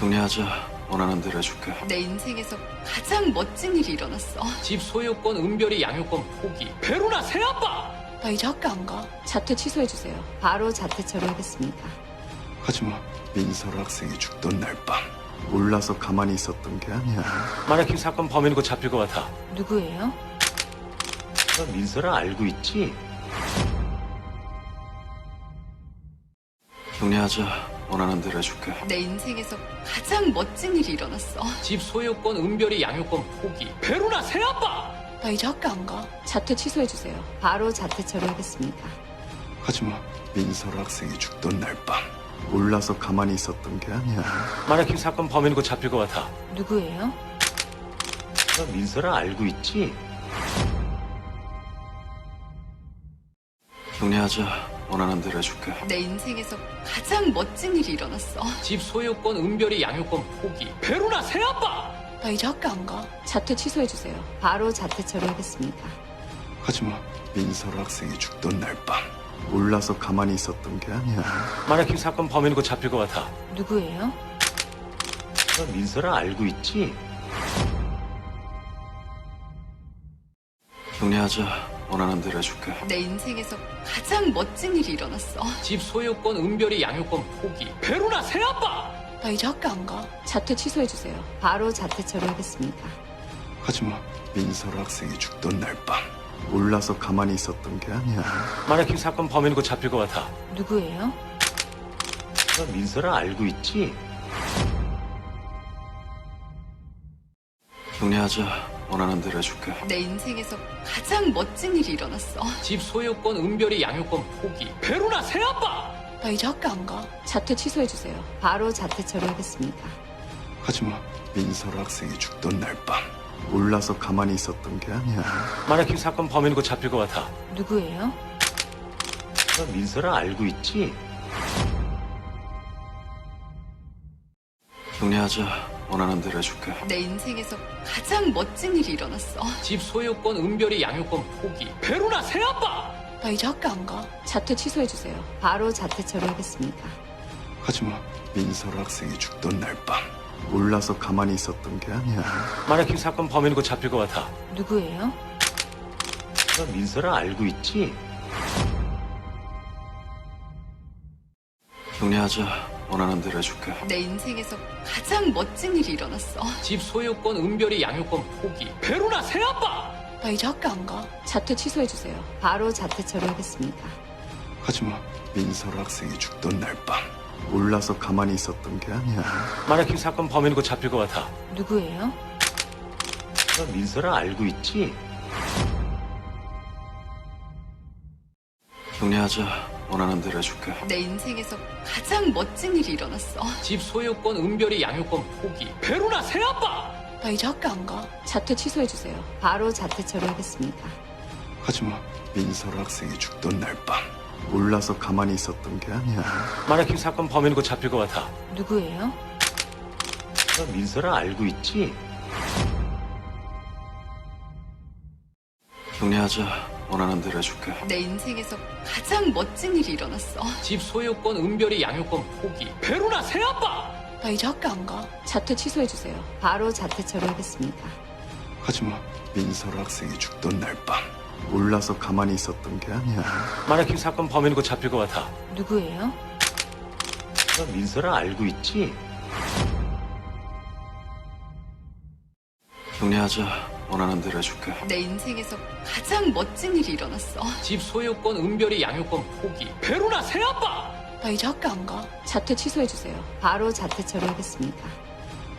정리하자. 원하는 대로 해줄게. 내 인생에서 가장 멋진 일이 일어났어. 집 소유권, 은별이 양육권 포기. 베로나 새아빠! 나 이제 학교 안 가. 자퇴 취소해주세요. 바로 자퇴 처리하겠습니다. 하지마. 민설 학생이 죽던 날 밤. 몰라서 가만히 있었던 게 아니야. 만약 이 사건 범인이고 잡힐 것 같아. 누구예요? 너 민설아 알고 있지? 정리하자. 원하는 대로 해줄게. 내 인생에서 가장 멋진 일이 일어났어. 집 소유권, 은별이 양육권 포기. 베로나 새아빠! 나 이제 학교 안 가. 자퇴 취소해주세요. 바로 자퇴 처리하겠습니다. 하지마. 민설 학생이 죽던 날 밤. 몰라서 가만히 있었던 게 아니야. 만약 이 사건 범인이고 잡힐 것 같아. 누구예요? 너 민설아 알고 있지? 정리하자. 원하는 대로 해줄게. 내 인생에서 가장 멋진 일이 일어났어. 집 소유권, 은별이 양육권 포기. 베로나 새아빠! 나 이제 학교 안 가. 자퇴 취소해주세요. 바로 자퇴 처리하겠습니다. 하지마. 민설 학생이 죽던 날 밤. 몰라서 가만히 있었던 게 아니야. 만약 이 사건 범인이고 잡힐 것 같아. 누구예요? 너 민설아 알고 있지? 정리하자. 원하는 대로 해줄게. 내 인생에서 가장 멋진 일이 일어났어. 집 소유권, 은별이 양육권 포기. 베로나 새아빠! 나 이제 학교 안 가. 자퇴 취소해주세요. 바로 자퇴 처리하겠습니다. 하지마. 민설 학생이 죽던 날 밤. 몰라서 가만히 있었던 게 아니야. 만약 이 사건 범인이고 잡힐 것 같아. 누구예요? 너 민설아 알고 있지? 정리하자. 원하는 대로 해줄게. 내 인생에서 가장 멋진 일이 일어났어. 집 소유권, 은별이 양육권 포기. 베로나 새아빠! 나 이제 학교 안 가. 자퇴 취소해주세요. 바로 자퇴 처리하겠습니다. 하지마. 민설 학생이 죽던 날 밤. 몰라서 가만히 있었던 게 아니야. 만약 이 사건 범인이고 잡힐 것 같아. 누구예요? 너 민설아 알고 있지? 정리하자. 원하는 대로 해줄게. 내 인생에서 가장 멋진 일이 일어났어. 집 소유권, 은별이 양육권 포기. 베로나 새아빠! 나 이제 학교 안 가. 자퇴 취소해주세요. 바로 자퇴 처리하겠습니다. 하지마. 민설 학생이 죽던 날 밤. 몰라서 가만히 있었던 게 아니야. 만약 이 사건 범인이고 잡힐 것 같아. 누구예요? 너 민설아 알고 있지? 정리하자. 원하는 대로 해줄게. 내 인생에서 가장 멋진 일이 일어났어. 집 소유권, 은별이 양육권 포기. 베로나 새아빠! 나 이제 학교 안 가. 자퇴 취소해주세요. 바로 자퇴 처리하겠습니다. 하지마. 민설 학생이 죽던 날 밤. 몰라서 가만히 있었던 게 아니야. 만약 이 사건 범인이고 잡힐 것 같아. 누구예요? 너 민설아 알고 있지? 정리하자. 원하는 대로 해줄게. 내 인생에서 가장 멋진 일이 일어났어. 집 소유권, 은별이 양육권 포기. 베로나 새아빠! 나 이제 학교 안 가. 자퇴 취소해주세요. 바로 자퇴 처리하겠습니다. 하지마. 민설 학생이 죽던 날 밤. 몰라서 가만히 있었던 게 아니야. 만약 이 사건 범인이고 잡힐 것 같아. 누구예요? 너 민설아 알고 있지? 정리하자. 원하는 대로 해줄게. 내 인생에서 가장 멋진 일이 일어났어. 집 소유권, 은별이 양육권 포기. 베로나 새아빠! 나 이제 학교 안 가. 자퇴 취소해주세요. 바로 자퇴 처리하겠습니다. 하지마. 민설 학생이 죽던 날 밤. 몰라서 가만히 있었던 게 아니야. 만약 이 사건 범인이고 잡힐 것 같아. 누구예요? 너 민설아 알고 있지? 정리하자. 원하는 대로 해줄게. 내 인생에서 가장 멋진 일이 일어났어. 집 소유권, 은별이 양육권 포기. 베로나 새아빠! 나 이제 학교 안 가. 자퇴 취소해주세요. 바로 자퇴 처리하겠습니다.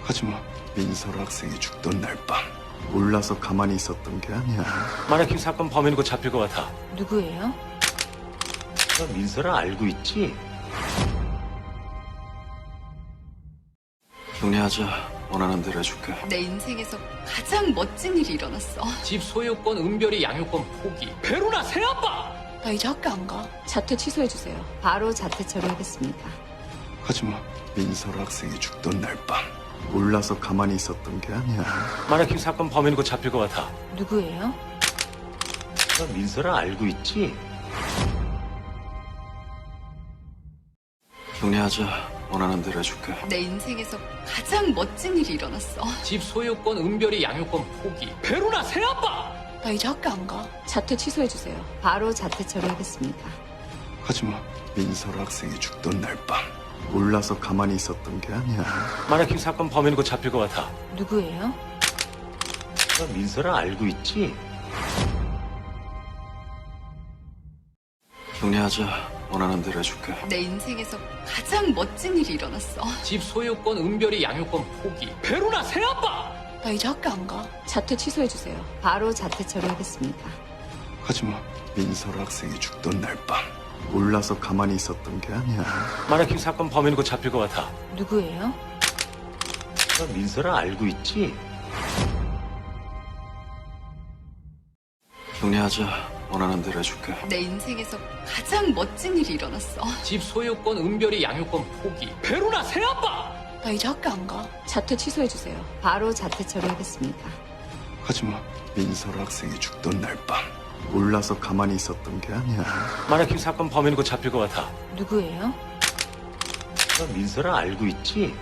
하지마. 민설 학생이 죽던 날 밤. 몰라서 가만히 있었던 게 아니야. 만약 이 사건 범인이고 잡힐 것 같아. 누구예요? 너 민설아 알고 있지? 정리하자. 원하는 대로 해줄게. 내 인생에서 가장 멋진 일이 일어났어. 집 소유권, 은별이 양육권 포기. 베로나 새아빠! 나 이제 학교 안 가. 자퇴 취소해주세요. 바로 자퇴 처리하겠습니다. 하지마. 민설 학생이 죽던 날 밤. 몰라서 가만히 있었던 게 아니야. 만약 이 사건 범인이고 잡힐 것 같아. 누구예요? 너 민설아 알고 있지? 정리하자. 원하는 대로 해줄게. 내 인생에서 가장 멋진 일이 일어났어. 집 소유권, 은별이 양육권 포기. 베로나 새아빠! 나 이제 학교 안 가. 자퇴 취소해주세요. 바로 자퇴 처리하겠습니다. 하지마. 민설 학생이 죽던 날 밤. 몰라서 가만히 있었던 게 아니야. 만약 이 사건 범인이고 잡힐 것 같아. 누구예요? 너 민서라 알고 있지? 정리하자. 원하는 대로 해줄게. 내 인생에서 가장 멋진 일이 일어났어. 집 소유권, 은별이 양육권 포기. 베로나 새아빠! 나 이제 학교 안 가. 자퇴 취소해주세요. 바로 자퇴 처리하겠습니다. 하지마. 민설 학생이 죽던 날 밤. 몰라서 가만히 있었던 게 아니야. 만약 이 사건 범인이고 잡힐 것 같아. 누구예요? 너 민서라 알고 있지? 정리하자. 원하는 대로 해줄게. 내 인생에서 가장 멋진 일이 일어났어. 집 소유권, 은별이 양육권 포기. 베로나 새아빠! 나 이제 학교 안 가. 자퇴 취소해주세요. 바로 자퇴 처리하겠습니다. 하지마. 민설 학생이 죽던 날 밤. 몰라서 가만히 있었던 게 아니야. 만약 이 사건 범인이고 잡힐 것 같아. 누구예요? 너 민서라 알고 있지?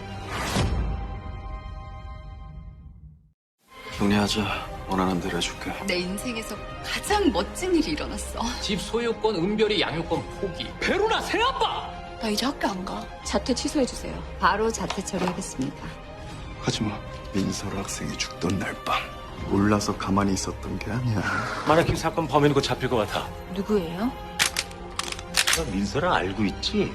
정리하자. 원하는 대로 해줄게. 내 인생에서 가장 멋진 일이 일어났어. 집 소유권, 은별이 양육권 포기. 베로나 새아빠! 나 이제 학교 안 가. 자퇴 취소해주세요. 바로 자퇴 처리하겠습니다. 하지마. 민설 학생이 죽던 날 밤. 몰라서 가만히 있었던 게 아니야. 만약 이 사건 범인이고 잡힐 것 같아. 누구예요? 너 민서라 알고 있지?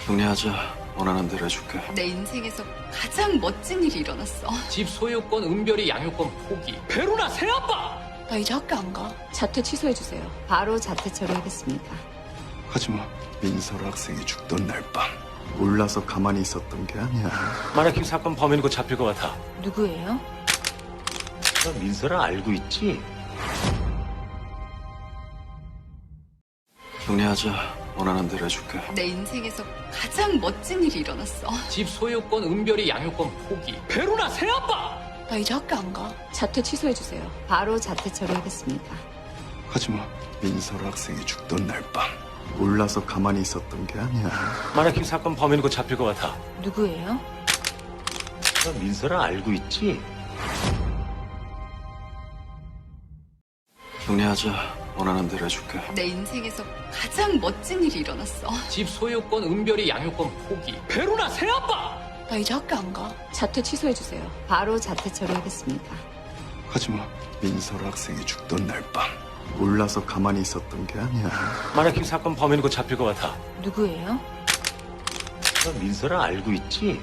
정리하자. 원하는 대로 해줄게. 내 인생에서 가장 멋진 일이 일어났어. 집 소유권, 은별이 양육권 포기. 베로나 새아빠! 나 이제 학교 안 가. 자퇴 취소해주세요. 바로 자퇴 처리하겠습니다. 하지마. 민설 학생이 죽던 날 밤. 몰라서 가만히 있었던 게 아니야. 만약 이 사건 범인이고 잡힐 것 같아. 누구예요? 너 민서라 알고 있지? 정리하자. 원하는 대로 해줄게. 내 인생에서 가장 멋진 일이 일어났어. 집 소유권, 은별이 양육권 포기. 베로나 새아빠! 나 이제 학교 안 가. 자퇴 취소해주세요. 바로 자퇴 처리하겠습니다. 하지마. 민설 학생이 죽던 날 밤. 몰라서 가만히 있었던 게 아니야. 만약 이 사건 범인이고 잡힐 것 같아. 누구예요? 너 민서라 알고 있지? 정리하자. 원하는 대로 해줄게. 내 인생에서 가장 멋진 일이 일어났어. 집 소유권, 은별이 양육권 포기. 베로나 새아빠! 나 이제 학교 안 가. 자퇴 취소해주세요. 바로 자퇴 처리하겠습니다. 하지마. 민설 학생이 죽던 날 밤. 몰라서 가만히 있었던 게 아니야. 만약 이 사건 범인이고 잡힐 것 같아. 누구예요? 너 민서라 알고 있지?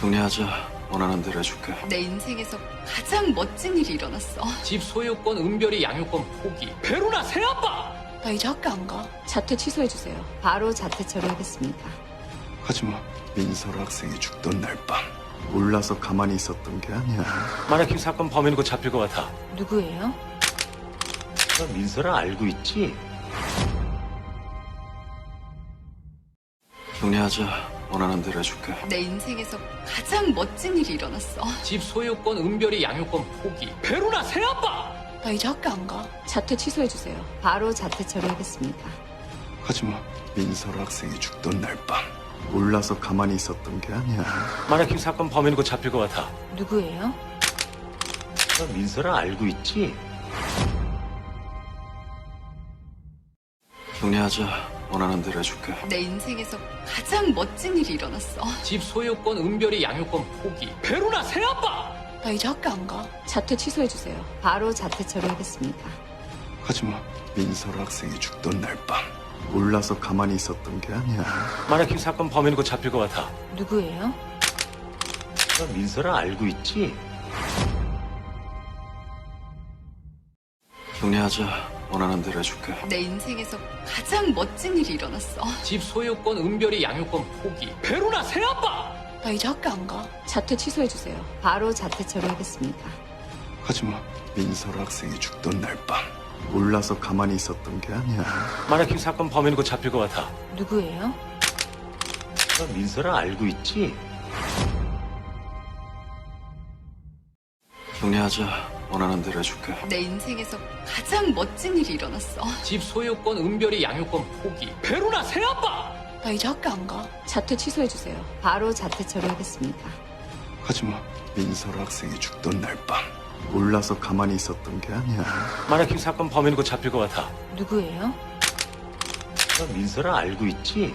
정리하자. 원하는 대로 해줄게. 내 인생에서 가장 멋진 일이 일어났어. 집 소유권, 은별이 양육권 포기. 베로나 새아빠! 나 이제 학교 안 가. 자퇴 취소해주세요. 바로 자퇴 처리하겠습니다. 하지마. 민설 학생이 죽던 날 밤. 몰라서 가만히 있었던 게 아니야. 만약 이 사건 범인이고 잡힐 것 같아. 누구예요? 너 민서라 알고 있지? 정리하자. 원하는 대로 해줄게. 내 인생에서 가장 멋진 일이 일어났어. 집 소유권, 은별이 양육권 포기. 베로나 새아빠! 나 이제 학교 안 가. 자퇴 취소해주세요. 바로 자퇴 처리하겠습니다. 하지마. 민설 학생이 죽던 날 밤. 몰라서 가만히 있었던 게 아니야. 만약 이 사건 범인이고 잡힐 것 같아. 누구예요? 너 민서라 알고 있지? 정리하자. 원하는 대로 해줄게. 내 인생에서 가장 멋진 일이 일어났어. 집 소유권, 은별이 양육권 포기. 베로나 새아빠! 나 이제 학교 안 가. 자퇴 취소해주세요. 바로 자퇴 처리하겠습니다. 하지마. 민설 학생이 죽던 날 밤. 몰라서 가만히 있었던 게 아니야. 만약 이 사건 범인이고 잡힐 것 같아. 누구예요? 너 민서라 알고 있지? 정리하자. 원하는 대로 해줄게. 내 인생에서 가장 멋진 일이 일어났어. 집 소유권, 은별이 양육권 포기. 베로나 새아빠! 나 이제 학교 안 가. 자퇴 취소해주세요. 바로 자퇴 처리하겠습니다. 하지마. 민설 학생이 죽던 날 밤. 몰라서 가만히 있었던 게 아니야. 만약 이 사건 범인이고 잡힐 것 같아. 누구예요? 너 민서라 알고 있지? 정리하자. 원하는 대로 해줄게. 내 인생에서 가장 멋진 일이 일어났어. 집 소유권, 은별이 양육권 포기. 베로나 새아빠! 나 이제 학교 안 가. 자퇴 취소해주세요. 바로 자퇴 처리하겠습니다. 하지마. 민설 학생이 죽던 날 밤. 몰라서 가만히 있었던 게 아니야. 만약 이 사건 범인이고 잡힐 것 같아. 누구예요? 너 민설아 알고 있지?